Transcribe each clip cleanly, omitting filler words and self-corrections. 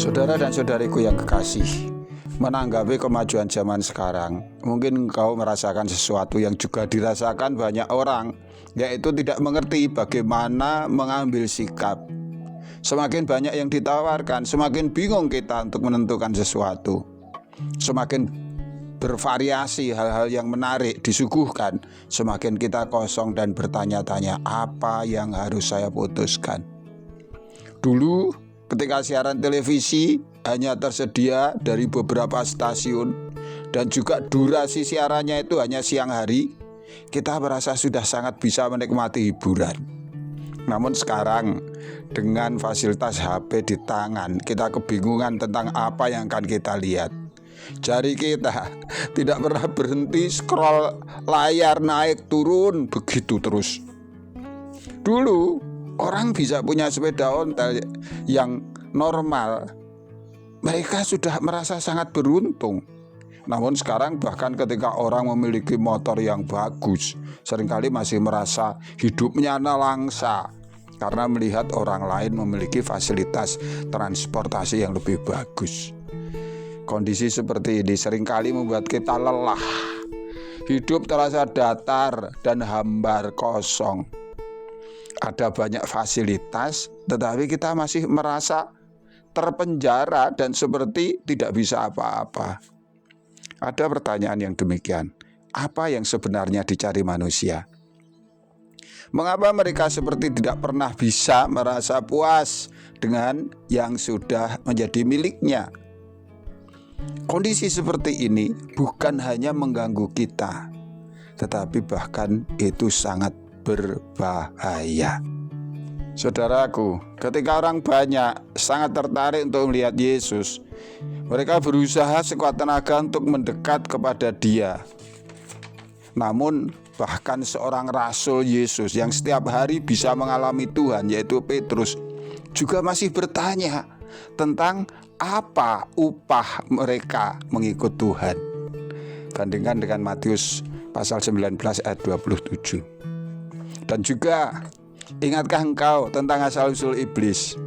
Saudara dan saudariku yang kekasih, menanggapi kemajuan zaman sekarang, mungkin engkau merasakan sesuatu yang juga dirasakan banyak orang, yaitu tidak mengerti bagaimana mengambil sikap. Semakin banyak yang ditawarkan, semakin bingung kita untuk menentukan sesuatu. Semakin bervariasi hal-hal yang menarik disuguhkan, semakin kita kosong dan bertanya-tanya, apa yang harus saya putuskan? Dulu ketika siaran televisi hanya tersedia dari beberapa stasiun dan juga durasi siarannya itu hanya siang hari, kita merasa sudah sangat bisa menikmati hiburan. Namun sekarang dengan fasilitas HP di tangan, kita kebingungan tentang apa yang akan kita lihat. Jari kita tidak pernah berhenti scroll layar, naik turun begitu terus. Dulu orang bisa punya sepeda ontel yang normal, mereka sudah merasa sangat beruntung. Namun sekarang bahkan ketika orang memiliki motor yang bagus, seringkali masih merasa hidupnya nelangsa karena melihat orang lain memiliki fasilitas transportasi yang lebih bagus. Kondisi seperti ini seringkali membuat kita lelah. Hidup terasa datar dan hambar kosong. Ada banyak fasilitas, tetapi kita masih merasa terpenjara dan seperti tidak bisa apa-apa. Ada pertanyaan yang demikian, apa yang sebenarnya dicari manusia? Mengapa mereka seperti tidak pernah bisa merasa puas dengan yang sudah menjadi miliknya? Kondisi seperti ini bukan hanya mengganggu kita, tetapi bahkan itu sangat berbahaya. Saudaraku, ketika orang banyak sangat tertarik untuk melihat Yesus, mereka berusaha sekuat tenaga untuk mendekat kepada Dia. Namun bahkan seorang rasul Yesus yang setiap hari bisa mengalami Tuhan, yaitu Petrus, juga masih bertanya tentang apa upah mereka mengikut Tuhan. Bandingkan dengan Matius pasal 19 ayat 27. Dan juga, ingatkah engkau tentang asal-usul iblis?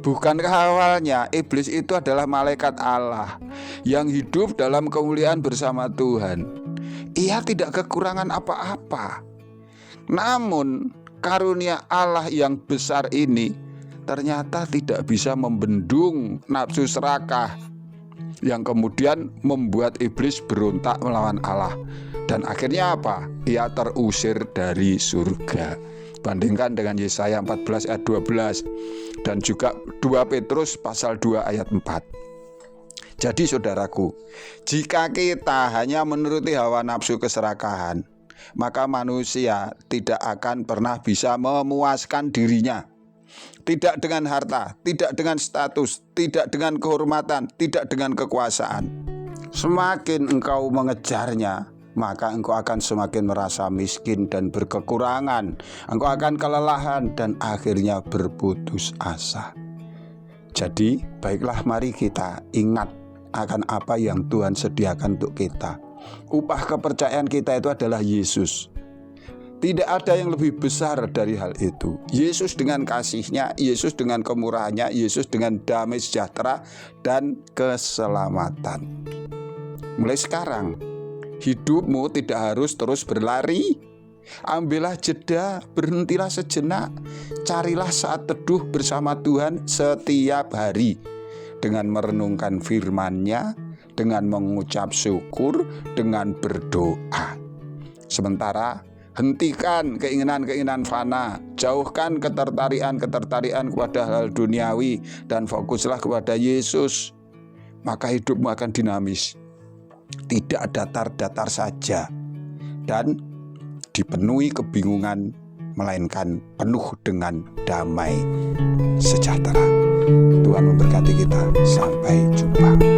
Bukankah awalnya iblis itu adalah malaikat Allah yang hidup dalam kemuliaan bersama Tuhan? Ia tidak kekurangan apa-apa. Namun karunia Allah yang besar ini ternyata tidak bisa membendung nafsu serakah yang kemudian membuat iblis berontak melawan Allah. Dan akhirnya apa? Ia terusir dari surga. Bandingkan dengan Yesaya 14 ayat 12 dan juga 2 Petrus pasal 2 ayat 4. Jadi saudaraku, jika kita hanya menuruti hawa nafsu keserakahan, maka manusia tidak akan pernah bisa memuaskan dirinya. Tidak dengan harta, tidak dengan status, tidak dengan kehormatan, tidak dengan kekuasaan. Semakin engkau mengejarnya, maka engkau akan semakin merasa miskin dan berkekurangan. Engkau akan kelelahan dan akhirnya berputus asa. Jadi, baiklah mari kita ingat akan apa yang Tuhan sediakan untuk kita. Upah kepercayaan kita itu adalah Yesus. Tidak ada yang lebih besar dari hal itu. Yesus dengan kasih-Nya, Yesus dengan kemurahan-Nya, Yesus dengan damai sejahtera dan keselamatan. Mulai sekarang, hidupmu tidak harus terus berlari. Ambillah jeda, berhentilah sejenak. Carilah saat teduh bersama Tuhan setiap hari, dengan merenungkan firman-Nya, dengan mengucap syukur, dengan berdoa. Sementara hentikan keinginan-keinginan fana, jauhkan ketertarikan kepada hal duniawi, dan fokuslah kepada Yesus. Maka hidupmu akan dinamis, tidak datar-datar saja, dan dipenuhi kebingungan, melainkan penuh dengan damai sejahtera. Tuhan memberkati kita. Sampai jumpa.